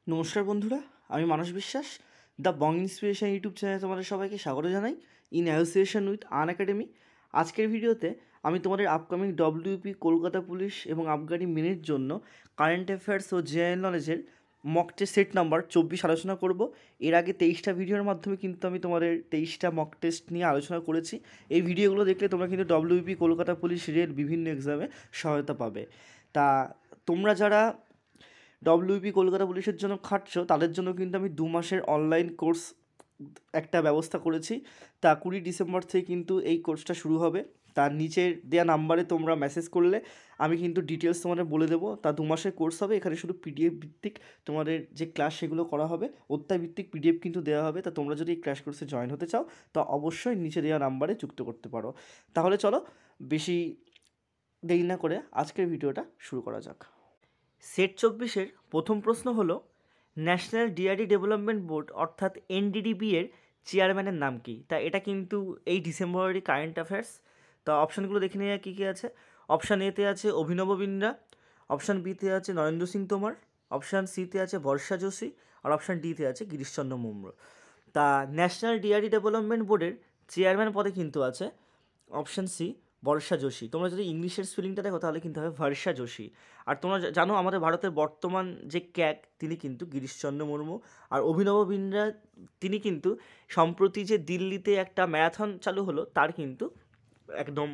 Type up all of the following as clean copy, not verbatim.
নমস্কার বন্ধুরা, আমি মানস বিশ্বাস। দ্য বং ইন্সপিরেশন ইউটিউব চ্যানেলে তোমাদের সবাইকে স্বাগত জানাই in association with Unacademy. আজকের ভিডিওতে আমি তোমাদের আপকামিং ডব্লিউপি, কলকাতা পুলিশ এবং আবগারি মেনের জন্য কারেন্ট অ্যাফেয়ার্স ও জেনারেল নলেজের মক টেস্ট সেট নাম্বার 24 আলোচনা করব। এর আগে 23টা ভিডিওর মাধ্যমে কিন্তু আমি তোমাদের 23টা মক টেস্ট নিয়ে আলোচনা করেছি। এই ভিডিওগুলো দেখলে তোমরা কিন্তু ডব্লিউপি, কলকাতা পুলিশ, রেল বিভিন্ন এক্সামে সহায়তা পাবে। তা তোমরা যারা ডব্লিউপি কলকাতা পুলিশের জন্য খাটছো তাদের জন্য কিন্তু আমি 2 মাসের অনলাইন কোর্স একটা ব্যবস্থা করেছি। তা 20 ডিসেম্বর থেকে কিন্তু এই কোর্সটা শুরু হবে। তার নিচের দেওয়া নাম্বারে তোমরা মেসেজ করলে আমি কিন্তু ডিটেলস তোমাদের বলে দেবো। তা 2 মাসের কোর্স হবে। এখানে শুধু পিডিএফ ভিত্তিক তোমাদের যে ক্লাস সেগুলো করা হবে, অধ্যায় ভিত্তিক পিডিএফ কিন্তু দেওয়া হবে। তা তোমরা যদি এই ক্লাস কোর্সে জয়েন হতে চাও তা অবশ্যই নিচে দেওয়া নাম্বারে যুক্ত করতে পারো। তাহলে চলো বেশি দেরি না করে আজকের ভিডিওটা শুরু করা যাক। সেট 24-এর প্রথম প্রশ্ন হলো, ন্যাশনাল ডিআরডি ডেভেলপমেন্ট বোর্ড অর্থাৎ এনডিডিবি এর চেয়ারম্যানের নাম কি? তা এটা কিন্তু এই ডিসেম্বরেরই কারেন্ট অ্যাফেয়ার্স। তা অপশানগুলো দেখে নিয়ে কী কী আছে। অপশান এতে আছে অভিনব বিন্দ্রা, অপশান বিতে আছে নরেন্দ্র সিং তোমর, অপশান সিতে আছে বর্ষা যোশী, আর অপশান ডিতে আছে গিরিশচন্দ্র মুর্মু। তা ন্যাশনাল ডিআরডি ডেভেলপমেন্ট বোর্ডের চেয়ারম্যান পদে কিন্তু আছে অপশান সি বর্ষা যোশী। তোমরা যদি ইংলিশের স্পেলিংটা দেখো তাহলে কিন্তু হবে বর্ষা যোশী। আর তোমরা জানো আমাদের ভারতের বর্তমান যে ক্যাগ তিনি কিন্তু গিরিশচন্দ্র মুর্মু। আর অভিনব বিন্দ্রা তিনি কিন্তু সম্প্রতি যে দিল্লিতে একটা ম্যারাথন চালু হলো তার কিন্তু একদম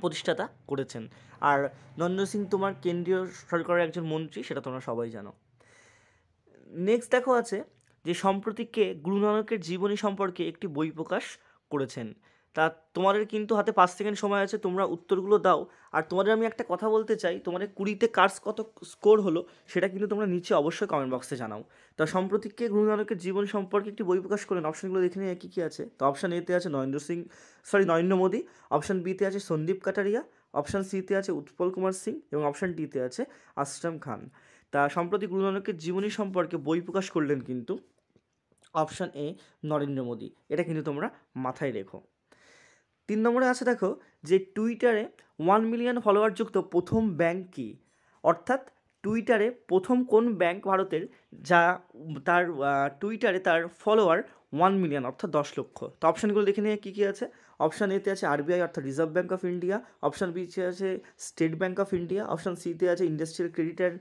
প্রতিষ্ঠাতা করেছেন। আর নরেন্দ্র সিং তোমার কেন্দ্রীয় সরকারের একজন মন্ত্রী, সেটা তোমরা সবাই জানো। নেক্সট দেখো আছে যে সম্প্রতি কে গুরু নানকের জীবনী সম্পর্কে একটি বই প্রকাশ করেছেন। তা তোমাদের কিন্তু হাতে 5 সেকেন্ড সময় আছে, তোমরা উত্তরগুলো দাও। আর তোমাদের আমি একটা কথা বলতে চাই, তোমাদের 20-তে কার্স কত স্কোর হলো সেটা কিন্তু তোমরা নিচে অবশ্যই কমেন্ট বক্সে জানাও। তা সম্প্রতি কে গুরু নানকের জীবন সম্পর্কে একটি বই প্রকাশ করেন, অপশানগুলো দেখে নিয়ে কী কী আছে। তো অপশান এতে আছে নরেন্দ্র মোদী, অপশান বিতে আছে সন্দীপ কাটারিয়া, অপশান সিতে আছে উৎপল কুমার সিং এবং অপশান ডিতে আছে আশরাম খান। তা সম্প্রতি গুরু নানকের জীবনী সম্পর্কে বই প্রকাশ করলেন কিন্তু অপশান এ নরেন্দ্র মোদী। এটা কিন্তু তোমরা মাথায় রেখো। 3 নম্বরে আছে দেখো যে টুইটারে 1 মিলিয়ন ফলোয়ার যুক্ত প্রথম ব্যাংক কি? অর্থাৎ টুইটারে প্রথম কোন ব্যাংক ভারতের যা তার টুইটারে তার ফলোয়ার 1 মিলিয়ন অর্থাৎ 10 লক্ষ। তো অপশানগুলো দেখে নিয়ে কী কী আছে। অপশান এতে আছে আরবিআই অর্থাৎ reserve bank of India, option বিতে আছে state bank of India, option সিতে আছে industrial credit and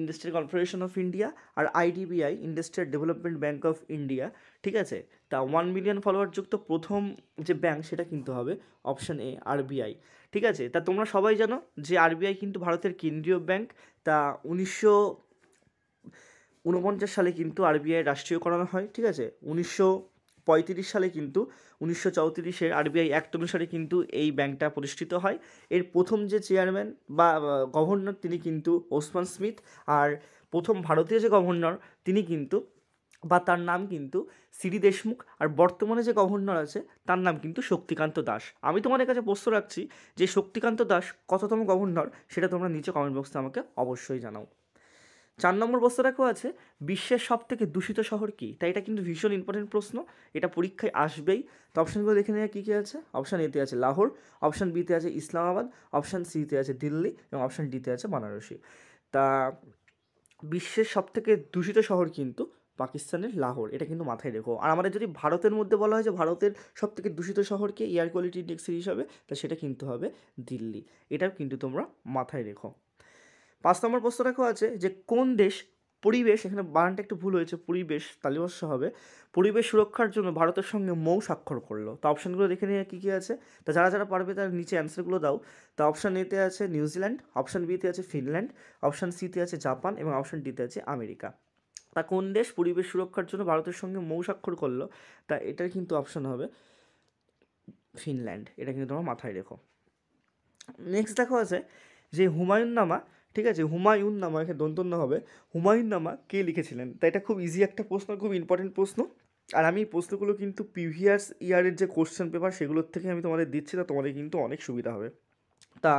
industrial corporation of India, আর IDBI industrial development bank of India. ঠিক আছে, তা 1 মিলিয়ন ফলোয়ার যুক্ত প্রথম যে ব্যাঙ্ক সেটা কিন্তু হবে অপশান এ আরবিআই। ঠিক আছে, তা তোমরা সবাই জানো যে আরবিআই কিন্তু ভারতের কেন্দ্রীয় ব্যাঙ্ক। তা 1949 সালে কিন্তু আরবিআই রাষ্ট্রীয়করণ হয়। ঠিক আছে, 1935 সালে কিন্তু 1934-এর আরবিআই অ্যাক্ট অনুসারে কিন্তু এই ব্যাংকটা প্রতিষ্ঠিত হয়। এর প্রথম যে চেয়ারম্যান বা গভর্নর তিনি কিন্তু ওসমান স্মিথ। আর প্রথম ভারতীয় যে গভর্নর তিনি কিন্তু বা তার নাম কিন্তু সিডি দেশমুখ। আর বর্তমানে যে গভর্নর আছে তার নাম কিন্তু শক্তিকান্ত দাস। আমি তোমাদের কাছে প্রশ্ন রাখছি যে শক্তিকান্ত দাস কততম গভর্নর সেটা তোমরা নিচে কমেন্ট বক্সে আমাকে অবশ্যই জানাও। 4 নম্বর প্রশ্ন রাখা আছে বিশ্বের সবথেকে দূষিত শহর কি? তাই এটা কিন্তু ভীষণ ইম্পর্টেন্ট প্রশ্ন, এটা পরীক্ষায় আসবেই। তো অপশানগুলো দেখে নেওয়া কী কী আছে। অপশান এতে আছে লাহোর, অপশান বিতে আছে ইসলামাবাদ, অপশান সিতে আছে দিল্লি এবং অপশান ডিতে আছে বানারসি। তা বিশ্বের সবথেকে দূষিত শহর কিন্তু পাকিস্তানের লাহোর, এটা কিন্তু মাথায় রেখো। আর আমাদের যদি ভারতের মধ্যে বলা হয় যে ভারতের সবথেকে দূষিত শহরকে এয়ার কোয়ালিটি ইন্ডেক্সের হিসাবে, তা সেটা কিন্তু হবে দিল্লি। এটাও কিন্তু তোমরা মাথায় রেখো। 5 নম্বর প্রশ্ন রাখা আছে যে কোন দেশ পরিবেশ, এখানে বানানটা একটু ভুল হয়েছে, পরিবেশ তালিবস্য হবে, পরিবেশ সুরক্ষার জন্য ভারতের সঙ্গে মৌ স্বাক্ষর করলো। তো অপশানগুলো দেখে নিয়ে কী কী আছে। তা যারা যারা পারবে তার নিচে অ্যান্সারগুলো দাও। তা অপশান এতে আছে নিউজিল্যান্ড, অপশান বিতে আছে ফিনল্যান্ড, অপশান সিতে আছে জাপান এবং অপশান ডিতে আছে আমেরিকা। তা কোন দেশ পরিবেশ সুরক্ষার জন্য ভারতের সঙ্গে মৌ স্বাক্ষর করলো, তা এটার কিন্তু অপশান হবে ফিনল্যান্ড। এটা কিন্তু তোমরা মাথায় রেখো। নেক্সট দেখো আছে যে হুমায়ুন নামা, ঠিক আছে, হুমায়ুন নামা এখানে দন্তন্য হবে, হুমায়ুন নামা কে লিখেছিলেন? তাই এটা খুব ইজি একটা প্রশ্ন, খুব ইম্পর্টেন্ট প্রশ্ন। আর আমি এই প্রশ্নগুলো কিন্তু প্রিভিয়াস ইয়ারের যে কোশ্চেন পেপার সেগুলোর থেকে আমি তোমাদের দিচ্ছি, না তোমাদের কিন্তু অনেক সুবিধা হবে। তা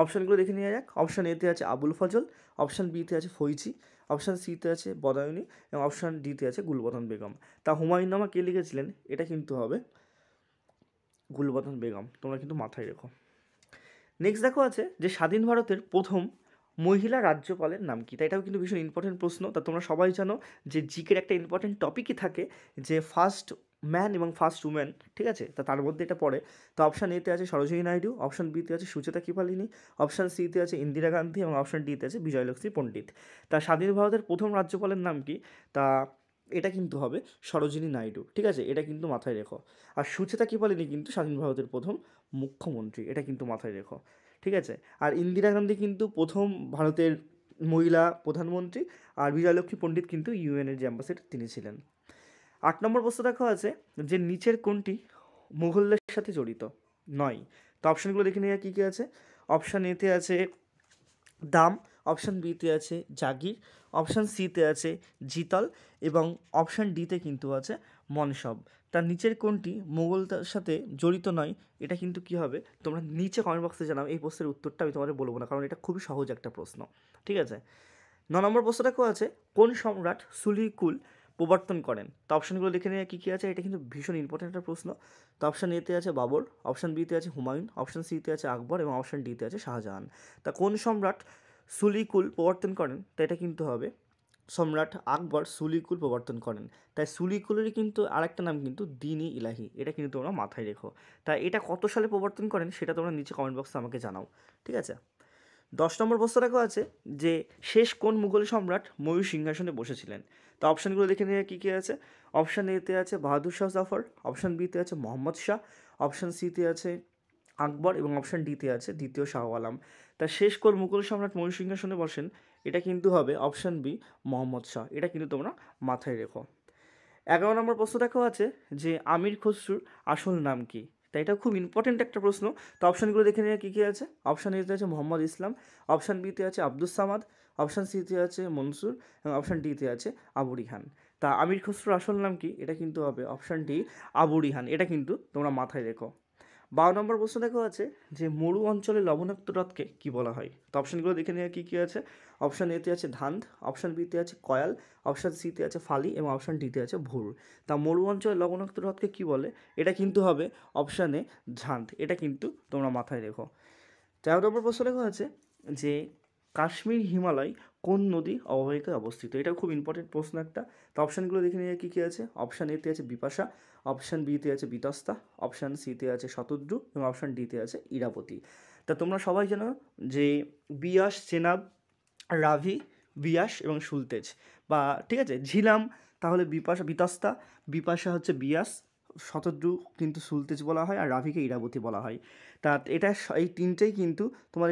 অপশানগুলো দেখে নেওয়া যাক। অপশান এতে আছে আবুল ফজল, অপশান বিতে আছে ফৈজি, অপশান সিতে আছে বদায়নী এবং অপশান ডিতে আছে গুলবদন বেগম। তা হুমায়ুন নামা কে লিখেছিলেন? এটা কিন্তু হবে গুলবদন বেগম, তোমরা কিন্তু মাথায় রেখো। নেক্সট দেখো আছে যে স্বাধীন ভারতের প্রথম মহিলা রাজ্যপালের নাম কি? তা এটাও কিন্তু ভীষণ ইম্পর্টেন্ট প্রশ্ন। তা তোমরা সবাই জানো যে জিকের একটা ইম্পর্টেন্ট টপিকই থাকে যে ফার্স্ট ম্যান এবং ফার্স্ট উম্যান, ঠিক আছে? তা তার মধ্যে এটা পড়ে। তো অপশান এতে আছে সরোজিনী নাইডু, অপশান বিতে আছে সুচেতা কৃপালিনী, অপশান সিতে আছে ইন্দিরা গান্ধী এবং অপশান ডিতে আছে বিজয়লক্ষ্মী পণ্ডিত। তা স্বাধীন ভারতের প্রথম রাজ্যপালের নাম কি? তা এটা কিন্তু হবে সরোজিনী নাইডু, ঠিক আছে? এটা কিন্তু মাথায় রেখো। আর সুচেতা কৃপালিনী কিন্তু স্বাধীন ভারতের প্রথম মুখ্যমন্ত্রী, এটা কিন্তু মাথায় রেখো, ঠিক আছে? আর ইন্দিরা গান্ধী কিন্তু প্রথম ভারতের মহিলা প্রধানমন্ত্রী, আর বিজয়লক্ষ্মী পণ্ডিত কিন্তু ইউএনের যে অ্যাম্বাসেডর তিনি ছিলেন। 8 নম্বর প্রশ্ন দেখো আছে যে নিচের কোনটি মুঘলদের সাথে জড়িত নয়? তো অপশানগুলো দেখে নেওয়া কী কী আছে। অপশান এতে আছে দাম, অপশান বিতে আছে জাগির, অপশান সিতে আছে জিতল এবং অপশান ডিতে কিন্তু আছে মনসব। তার নিচের কোনটি মুঘলদের সাথে জড়িত নয়? এটা কিন্তু কী হবে, তোমরা নিচে কমেন্ট বক্সে জানাও। এই প্রশ্নের উত্তরটা আমি তোমাদের বলবো না, কারণ এটা খুবই সহজ একটা প্রশ্ন, ঠিক আছে? 9 নম্বর প্রশ্নটাও আছে কোন সম্রাট সুলিকুল প্রবর্তন করেন? তো অপশানগুলো দেখে নেওয়া কী কী আছে। এটা কিন্তু ভীষণ ইম্পর্টেন্ট একটা প্রশ্ন। তো অপশান এতে আছে বাবর, অপশান বিতে আছে হুমায়ুন, অপশান সিতে আছে আকবর এবং অপশান ডিতে আছে শাহজাহান। তা কোন সম্রাট সুলিকুল প্রবর্তন করেন? তা এটা কিন্তু হবে সম্রাট আকবর সুলিকুল প্রবর্তন করেন। তাই সুলিকুলেরই কিন্তু আরেকটা নাম কিন্তু দিন-ই ইলাহি, এটা কিন্তু তোমরা মাথায় রেখো। তা এটা কত সালে প্রবর্তন করেন সেটা তোমরা নিচে কমেন্ট বক্সে আমাকে জানাও, ঠিক আছে? 10 নম্বর প্রশ্নটাও আছে যে শেষ কোন মুঘল সম্রাট ময়ূর সিংহাসনে বসেছিলেন? তো অপশানগুলো দেখে নিয়ে কী কী আছে। অপশান এতে আছে বাহাদুর শাহ জাফর, অপশান বিতে আছে মোহাম্মদ শাহ, অপশান সিতে আছে আকবর এবং অপশান ডিতে আছে দ্বিতীয় শাহ আলম। তা শেষ কোন মুঘল সম্রাট ময়ূর সিংহাসনে বসেন? এটা কিন্তু হবে অপশান বি মোহাম্মদ শাহ, এটা কিন্তু তোমরা মাথায় রেখো। 11 নম্বর প্রশ্ন দেখো আছে যে আমির খসরুর আসল নাম কি? তাই এটা খুব ইম্পর্টেন্ট একটা প্রশ্ন। তো অপশানগুলো দেখে নিয়ে কী কী আছে। অপশান এতে আছে মোহাম্মদ ইসলাম, অপশান বিতে আছে আব্দুস সামাদ, অপশান সিতে আছে মনসুর এবং অপশান ডিতে আছে আবু রিহান। তা আমির খসরুর আসল নাম কি? এটা কিন্তু হবে অপশান ডি আবু রিহান, এটা কিন্তু তোমরা মাথায় রেখো। 12 নম্বর প্রশ্ন দেখো আছে যে মরু অঞ্চলে লবণাক্ত হ্রদকে কী বলা হয়? তো অপশানগুলো দেখে নেওয়া কী কী আছে। অপশান এতে আছে ধান্ধ, অপশান বিতে আছে কয়াল, অপশান সিতে আছে ফালি এবং অপশান ডিতে আছে ভুর। তা মরু অঞ্চলে লবণাক্ত হ্রদকে কী বলে? এটা কিন্তু হবে অপশানে ঝান্ধ, এটা কিন্তু তোমরা মাথায় রেখো। 13 নম্বর প্রশ্ন লেখা আছে যে কাশ্মীর হিমালয় কোন নদী অববাহিকায় অবস্থিত? এটা খুব ইম্পর্টেন্ট প্রশ্ন একটা। তো অপশানগুলো দেখে নিয়ে কী কী আছে। অপশান এতে আছে বিপাশা, অপশান বিতে আছে বিতস্তা, অপশান সিতে আছে শতদ্রু এবং অপশান ডিতে আছে ইরাবতী। তা তোমরা সবাই জানো যে বিয়াস, চেনাব, রাভি, বিয়াস এবং সুলতেজ, বা ঠিক আছে ঝিলাম তাহলে বিপাশা বিতস্তা, বিপাশা হচ্ছে বিয়াস, শতদ্রু কিন্তু সুলতেজ বলা হয় আর রাভিকে ইরাবতী বলা হয়। তা এটা এই তিনটেই কিন্তু তোমার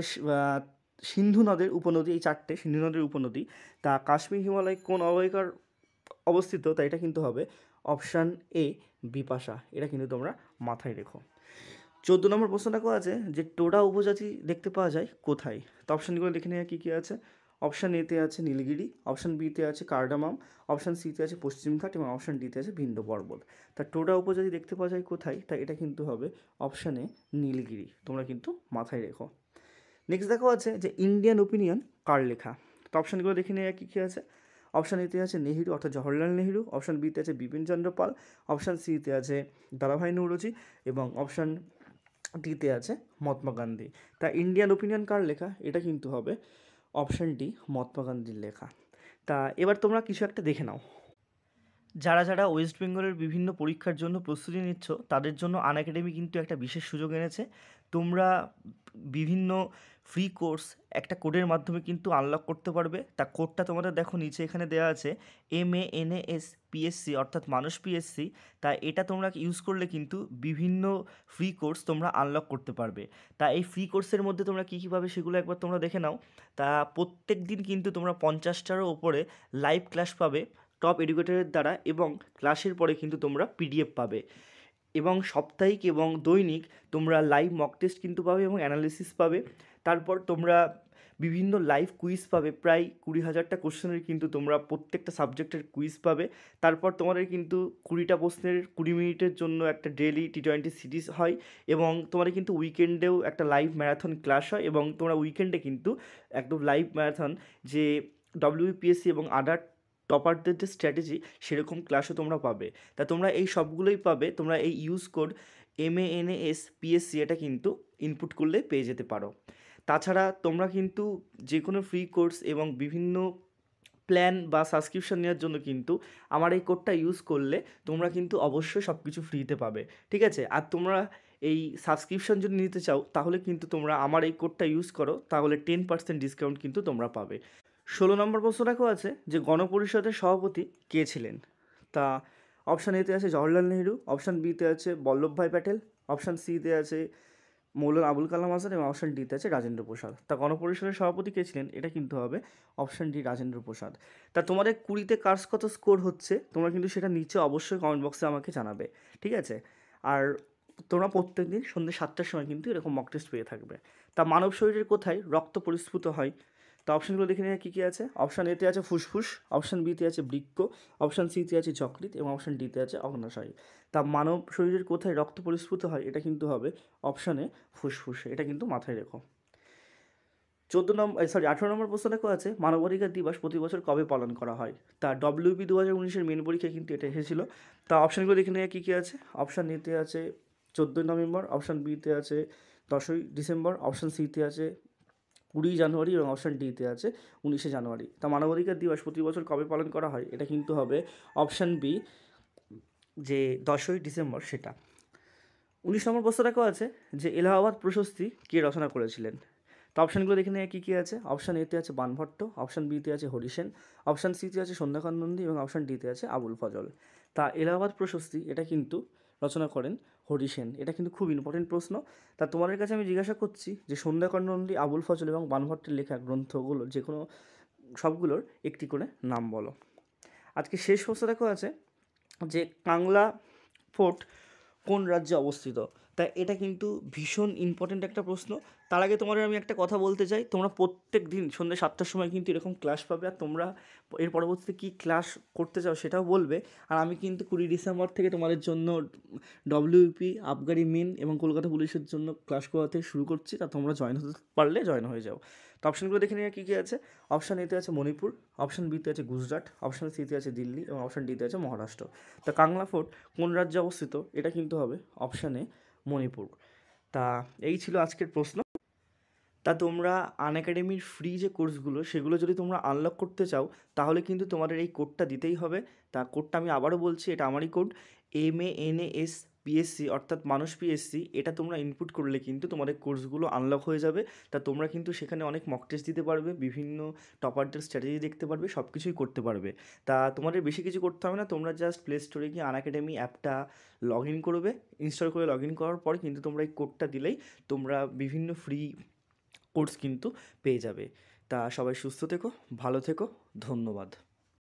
সিন্ধু নদের উপনদী, এই চারটে সিন্ধু নদের উপনদী। তা কাশ্মীর হিমালয় কোন অববাহিকার অবস্থিত? তা এটা কিন্তু হবে অপশান এ বিপাশা, এটা কিন্তু তোমরা মাথায় রেখো। 14 নম্বর প্রশ্নটাও আছে যে টোডা উপজাতি দেখতে পাওয়া যায় কোথায়? তো অপশানগুলো দেখে নেওয়া কী কী আছে। অপশান এতে আছে নীলগিরি, অপশান বিতে আছে কার্ডামাম, অপশান সিতে আছে পশ্চিমঘাট এবং অপশান ডিতে আছে বিন্ধ্য পর্বত। তা টোডা উপজাতি দেখতে পাওয়া যায় কোথায়? তা এটা কিন্তু হবে অপশানে নীলগিরি, তোমরা কিন্তু মাথায় রেখো। নেক্সট দেখো আছে যে ইন্ডিয়ান ওপিনিয়ন কার লেখা? তো অপশানগুলো দেখে নেওয়া কী কী আছে। অপশান এতে আছে নেহেরু অর্থাৎ জওহরলাল নেহেরু, অপশান বিতে আছে বিপিন চন্দ্র পাল, অপশান সিতে আছে দাদাভাই নৌরোজি এবং অপশান ডিতে আছে মহাত্মা গান্ধী। তা ইন্ডিয়ান ওপিনিয়ন কার লেখা? এটা কিন্তু হবে অপশান ডি মহাত্মা গান্ধীর লেখা। তা এবার তোমরা কিছু একটা দেখে নাও। যারা যারা ওয়েস্ট বেঙ্গলের বিভিন্ন পরীক্ষার জন্য প্রস্তুতি নিচ্ছ তাদের জন্য আনএকাডেমি কিন্তু একটা বিশেষ সুযোগ এনেছে। তোমরা বিভিন্ন ফ্রি কোর্স একটা কোডের মাধ্যমে কিন্তু আনলক করতে পারবে। তা কোডটা তোমাদের দেখো নিচে এখানে দেওয়া আছে MANAS PSC অর্থাৎ মানুষ PSC। তা এটা তোমরা ইউজ করলে কিন্তু বিভিন্ন ফ্রি কোর্স তোমরা আনলক করতে পারবে। তা এই ফ্রি কোর্সের মধ্যে তোমরা কী কী পাবে সেগুলো একবার তোমরা দেখে নাও। তা প্রত্যেক দিন কিন্তু তোমরা 50টারও ওপরে লাইভ ক্লাস পাবে টপ এডুকেটরের দ্বারা এবং ক্লাসের পরে কিন্তু তোমরা PDF পাবে এবং সাপ্তাহিক এবং দৈনিক তোমরা লাইভ মক টেস্ট কিন্তু পাবে এবং অ্যানালিসিস পাবে। তারপর তোমরা বিভিন্ন লাইভ কুইজ পাবে, প্রায় 20,000টা কোশ্চেনের কিন্তু তোমরা প্রত্যেকটা সাবজেক্টের কুইজ পাবে। তারপর তোমাদের কিন্তু 20টা প্রশ্নের 20 মিনিটের জন্য একটা ডেলি T20 সিরিজ হয় এবং তোমাদের কিন্তু উইকেন্ডেও একটা লাইভ ম্যারাথন ক্লাস হয় এবং তোমরা উইকেন্ডে কিন্তু একদম লাইভ ম্যারাথন যে WBPSC এবং আদার টপারদের যে স্ট্র্যাটেজি সেরকম ক্লাসও তোমরা পাবে। তা তোমরা এই সবগুলোই পাবে, তোমরা এই ইউজ কোড MANAS PSC এটা কিন্তু ইনপুট করলে পেয়ে যেতে পারো। তাছাড়া তোমরা কিন্তু যে কোনো ফ্রি কোর্স এবং বিভিন্ন প্ল্যান বা সাবস্ক্রিপশন নেওয়ার জন্য কিন্তু আমার এই কোডটা ইউজ করলে তোমরা কিন্তু অবশ্যই সব কিছু ফ্রিতে পাবে, ঠিক আছে? আর তোমরা এই সাবস্ক্রিপশন যদি নিতে চাও তাহলে কিন্তু তোমরা আমার এই কোডটা ইউজ করো, তাহলে 10% ডিসকাউন্ট কিন্তু তোমরা পাবে। 16 নম্বর প্রশ্নটাকেও আছে যে গণপরিষদের সভাপতি কে ছিলেন? তা অপশান এতে আছে জওহরলাল নেহরু, অপশান বিতে আছে বল্লভভাই প্যাটেল, অপশান সিতে আছে মৌলানা আবুল কালাম আজাদ এবং অপশান ডিতে আছে রাজেন্দ্র প্রসাদ। তা গণপরিষদের সভাপতি কে ছিলেন? এটা কিন্তু হবে অপশান ডি রাজেন্দ্র প্রসাদ। তা তোমাদের 20তে কার্স কত স্কোর হচ্ছে তোমরা কিন্তু সেটা নিচে অবশ্যই কমেন্ট বক্সে আমাকে জানাবে, ঠিক আছে? আর তোমরা প্রত্যেক দিন সন্ধ্যে 7টার সময় কিন্তু এরকম মক টেস্ট পেয়ে থাকবে। তা মানব শরীরের কোথায় রক্ত পরিস্ফুট হয়? তো অপশানগুলো দেখে নিয়ে কী কী আছে। অপশান এতে আছে ফুসফুস, অপশান বিতে আছে বৃক্ক, অপশান সিতে আছে যকৃৎ এবং অপশান ডিতে আছে অগ্নাশয়। তা মানব শরীরের কোথায় রক্ত পরিস্ফুট হয়? এটা কিন্তু হবে অপশানে ফুসফুসে, এটা কিন্তু মাথায় রেখো। 18 নম্বর প্রশ্ন লেখা আছে মানবাধিকার দিবস প্রতি বছর কবে পালন করা হয়? তা WP 2019-এর মেন পরীক্ষায় কিন্তু এটা এসেছিল। তা অপশানগুলো দেখে নিয়ে কী কী আছে। অপশান এতে আছে 14ই নভেম্বর, অপশান বিতে আছে 10ই ডিসেম্বর, অপশান সিতে আছে 20ই জানুয়ারি এবং অপশান ডিতে আছে 19শে জানুয়ারি। তা মানবাধিকার দিবস প্রতি বছর কবে পালন করা হয়? এটা কিন্তু হবে অপশান বি, যে 10ই ডিসেম্বর সেটা। 19 নম্বর প্রশ্নটাকেও আছে যে এলাহাবাদ প্রশস্তি কে রচনা করেছিলেন? তো অপশানগুলো দেখে নিয়ে কী কী আছে। অপশান এতে আছে বাণভট্ট, অপশান বিতে আছে হরিসেন, অপশান সিতে আছে সন্ধ্যাকান্ত নন্দী এবং অপশান ডিতে আছে আবুল ফজল। তা এলাহাবাদ প্রশস্তি এটা কিন্তু রচনা করেন হরিসেন। এটা কিন্তু খুব ইম্পর্টেন্ট প্রশ্ন। তা তোমাদের কাছে আমি জিজ্ঞাসা করছি যে সন্ধ্যাকান্ত নন্দী, আবুল ফজল এবং বাণভট্টের লেখা গ্রন্থগুলো যে কোনো সবগুলোর একটি করে নাম বলো। আজকে শেষ প্রশ্নটাকেও আছে যে কাংলা ফোর্ট কোন রাজ্যে অবস্থিত? তাই এটা কিন্তু ভীষণ ইম্পর্ট্যান্ট একটা প্রশ্ন। তার আগে তোমাদের আমি একটা কথা বলতে চাই, তোমরা প্রত্যেক দিন সন্ধ্যে 7টার সময় কিন্তু এরকম ক্লাস পাবে, আর তোমরা এর পরবর্তীতে কী ক্লাস করতে চাও সেটাও বলবে। আর আমি কিন্তু 20 ডিসেম্বর থেকে তোমাদের জন্য WP, আবগারি মেন এবং কলকাতা পুলিশের জন্য ক্লাস করাতে শুরু করছি। তা তোমরা জয়েন হতে পারলে জয়েন হয়ে যাও। তো অপশানগুলো দেখে নিয়ে কী কী আছে। অপশান এতে আছে মণিপুর, অপশান বিতে আছে গুজরাট, অপশান সিতে আছে দিল্লি এবং অপশান ডিতে আছে মহারাষ্ট্র। তা কাংলা ফোর্ট কোন রাজ্যে অবস্থিত? এটা কিন্তু হবে অপশানে মণিপুর। তা এই ছিল আজকের প্রশ্ন। তা তোমরা আনএকাডেমির ফ্রি যে কোর্সগুলো সেগুলো যদি তোমরা আনলক করতে চাও তাহলে কিন্তু তোমাদের এই কোডটা দিতেই হবে। তা কোডটা আমি আবারও বলছি, এটা আমারই কোড MANASPSC অর্থাৎ মানুষ PSC। এটা তোমরা ইনপুট করলে কিন্তু তোমাদের কোর্সগুলো আনলক হয়ে যাবে। তা তোমরা কিন্তু সেখানে অনেক মক টেস্ট দিতে পারবে, বিভিন্ন টপারদের স্ট্র্যাটেজি দেখতে পারবে, সব কিছুই করতে পারবে। তা তোমাদের বেশি কিছু করতে হবে না, তোমরা জাস্ট প্লে স্টোরে গিয়ে আনএকাডেমি অ্যাপটা লগ ইন করবে। ইনস্টল করে লগ ইন করার পর কিন্তু তোমরা এই কোডটা দিলেই তোমরা বিভিন্ন ফ্রি কোর্স কিন্তু পেয়ে যাবে। তা সবাই সুস্থ থেকো, ভালো থেকো, ধন্যবাদ।